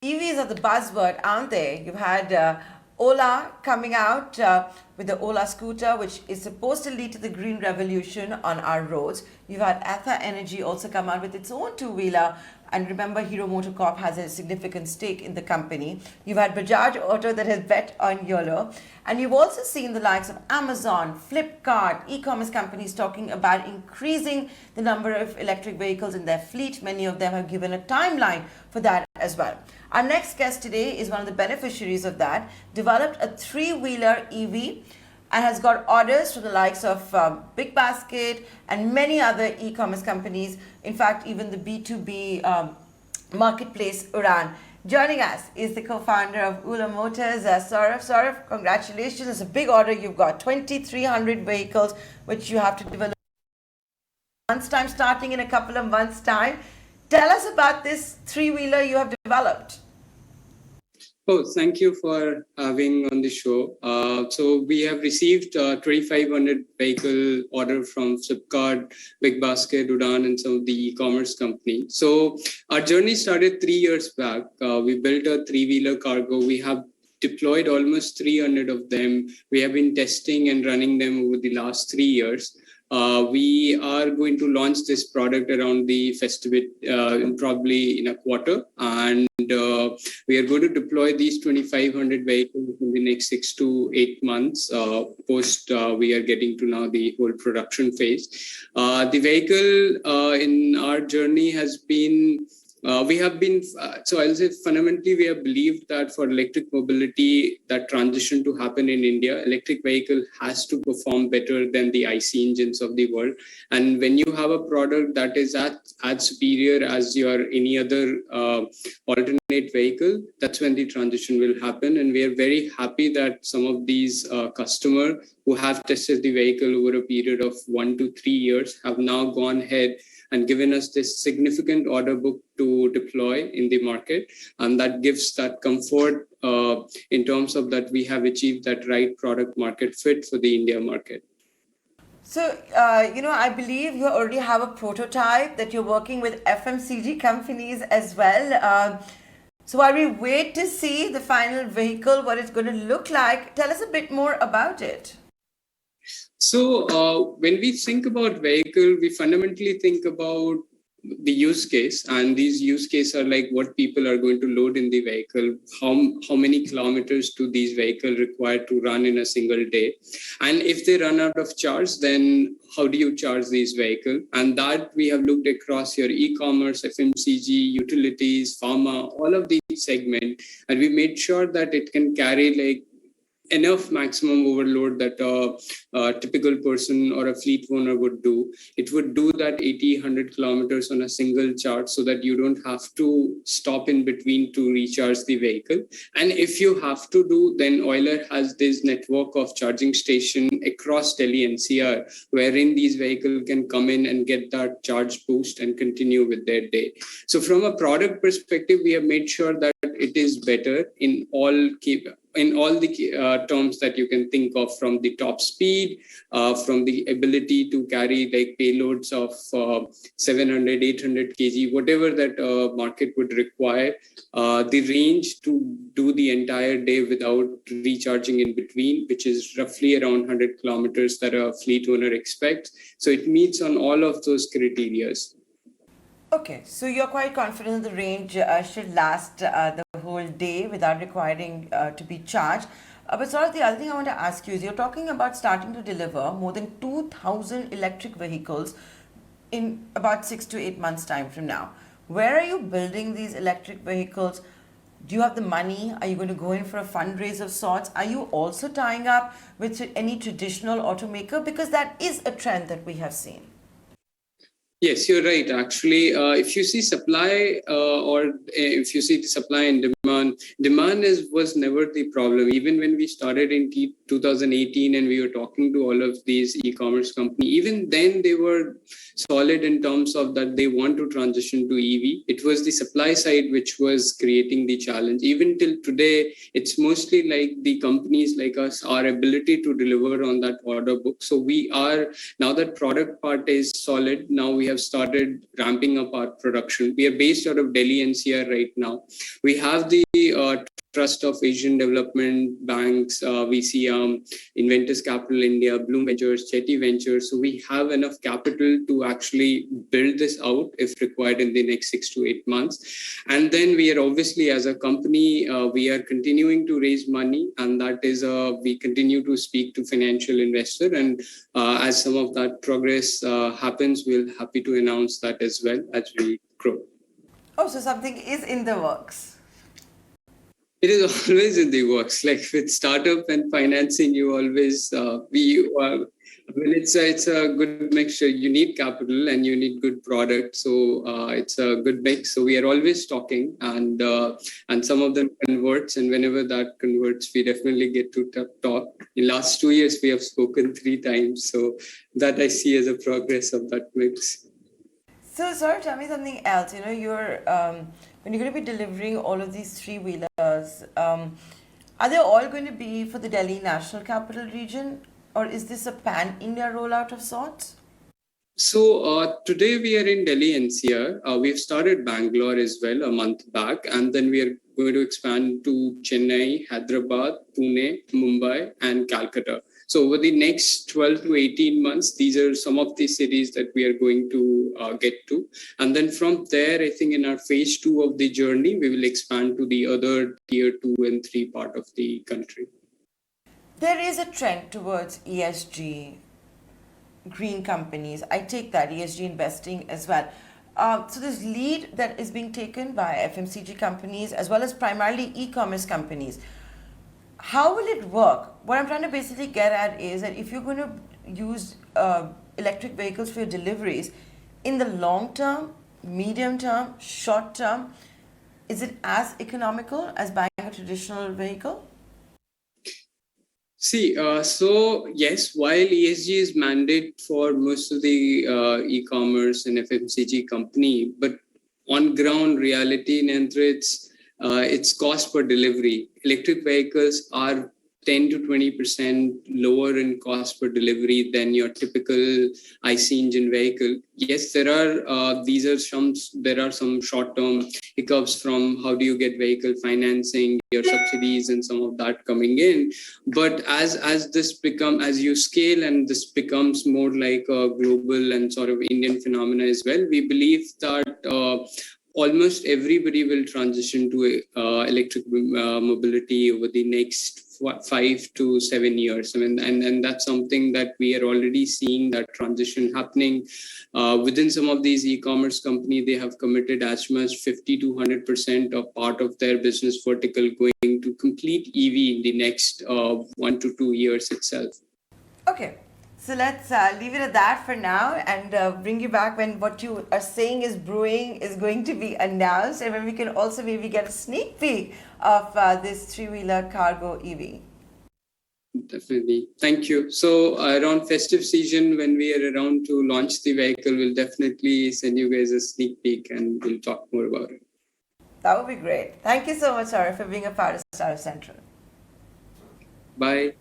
EVs are the buzzword, aren't they? You've had Ola coming out with the Ola scooter, which is supposed to lead to the green revolution on our roads. You've had Atha Energy also come out with its own two-wheeler. And remember, Hero MotoCorp has a significant stake in the company. You've had Bajaj Auto that has bet on Euler. And you've also seen the likes of Amazon, Flipkart, e-commerce companies talking about increasing the number of electric vehicles in their fleet. Many of them have given a timeline for that as well. Our next guest today is one of the beneficiaries of that, developed a three-wheeler EV and has got orders from the likes of BigBasket and many other e-commerce companies. In fact, even the B2B marketplace Udaan. Joining us is the co-founder of Ula Motors, Saurav. Saurav, congratulations. It's a big order you've got, 2,300 vehicles, which you have to develop months' time, starting in a couple of months' time. Tell us about this three-wheeler you have developed. Oh, thank you for having on the show. So we have received 2,500 vehicle order from Flipkart, BigBasket, Udaan, and some of the e-commerce companies. So our journey started 3 years back. We built a three-wheeler cargo. We have deployed almost 300 of them. We have been testing and running them over the last 3 years. We are going to launch this product around the festival, probably in a quarter, and we are going to deploy these 2,500 vehicles in the next 6 to 8 months. Post, we are getting to now the whole production phase. The vehicle in our journey has been. We have been, so I'll say fundamentally, we have believed that for electric mobility, that transition to happen in India, electric vehicle has to perform better than the IC engines of the world. And when you have a product that is as superior as your any other alternate vehicle, that's when the transition will happen. And we are very happy that some of these customers who have tested the vehicle over a period of 1 to 3 years have now gone ahead and given us this significant order book to deploy in the market. And that gives that comfort in terms of that we have achieved that right product market fit for the India market. So, I believe you already have a prototype that you're working with FMCG companies as well. So while we wait to see the final vehicle, what it's going to look like, tell us a bit more about it. So when we think about vehicle, we fundamentally think about the use case, and these use cases are like what people are going to load in the vehicle, how many kilometers do these vehicles require to run in a single day, and if they run out of charge, then how do you charge these vehicles? And that we have looked across your e-commerce, FMCG, utilities, pharma, all of these segments, and we made sure that it can carry like enough maximum overload that a typical person or a fleet owner would do. It would do that 80-100 kilometers on a single charge so that you don't have to stop in between to recharge the vehicle. And if you have to do, then Euler has this network of charging station across Delhi-NCR, wherein these vehicles can come in and get that charge boost and continue with their day. So from a product perspective, we have made sure that it is better in all the terms that you can think of, from the top speed, from the ability to carry like payloads of 700, 800 kg, whatever that market would require, the range to do the entire day without recharging in between, which is roughly around 100 kilometers that a fleet owner expects. So it meets on all of those criteria. Okay, so you're quite confident the range should last the whole day without requiring to be charged. But sort of the other thing I want to ask you is you're talking about starting to deliver more than 2,000 electric vehicles in about 6 to 8 months' time from now. Where are you building these electric vehicles? Do you have the money? Are you going to go in for a fundraise of sorts? Are you also tying up with any traditional automaker? Because that is a trend that we have seen. Yes, you're right. Actually, if you see supply or if you see the supply and demand demand was never the problem. Even when we started in 2018 and we were talking to all of these e-commerce companies, even then they were solid in terms of that they want to transition to EV. It was the supply side which was creating the challenge. Even till today, it's mostly like the companies like us, our ability to deliver on that order book. So we are, now that product part is solid, now we have started ramping up our production. We are based out of Delhi-NCR right now. We have the trust of Asian Development Banks, VC, Inventors Capital India, Bloom Ventures, Chetty Ventures. So we have enough capital to actually build this out if required in the next 6 to 8 months. And then we are obviously, as a company, we are continuing to raise money, and that is we continue to speak to financial investor. And as some of that progress happens, we'll happy to announce that as well as we grow. Oh, so something is in the works. It is always in the works. Like with startup and financing, you always it's a good mixture. You need capital and you need good product, so it's a good mix. So we are always talking, and some of them converts, and whenever that converts, we definitely get to talk. In last 2 years, we have spoken 3 times, so that I see as a progress of that mix. So, sir, tell me something else. You know, when you're going to be delivering all of these 3-wheelers, are they all going to be for the Delhi National Capital Region, or is this a pan-India rollout of sorts? So today we are in Delhi-NCR. We've started Bangalore as well a month back, and then we are going to expand to Chennai, Hyderabad, Pune, Mumbai, and Calcutta. So over the next 12 to 18 months, these are some of the cities that we are going to get to. And then from there, I think in our phase 2 of the journey, we will expand to the other tier 2 and 3 part of the country. There is a trend towards ESG, green companies. I take that, ESG investing as well. So this lead that is being taken by FMCG companies as well as primarily e-commerce companies. How will it work? What I'm trying to basically get at is that if you're going to use electric vehicles for your deliveries, in the long term, medium term, short term, is it as economical as buying a traditional vehicle? See, so yes, while ESG is mandate for most of the e-commerce and FMCG company, but on ground reality in it's cost per delivery. Electric vehicles are 10 to 20% lower in cost per delivery than your typical IC engine vehicle. Yes, there are some short-term hiccups from how do you get vehicle financing, your subsidies, and some of that coming in. But as you scale and this becomes more like a global and sort of Indian phenomena as well, we believe that almost everybody will transition to electric mobility over the next 5 to 7 years. I mean, and that's something that we are already seeing that transition happening within some of these e-commerce companies. They have committed as much 50 to 100% of part of their business vertical going to complete EV in the next 1 to 2 years itself. Okay. So let's leave it at that for now and bring you back when what you are saying is brewing is going to be announced, and when we can also maybe get a sneak peek of this 3-wheeler cargo EV. Definitely. Thank you. So around festive season, when we are around to launch the vehicle, we'll definitely send you guys a sneak peek and we'll talk more about it. That would be great. Thank you so much, Saurav, for being a part of Star Central. Bye.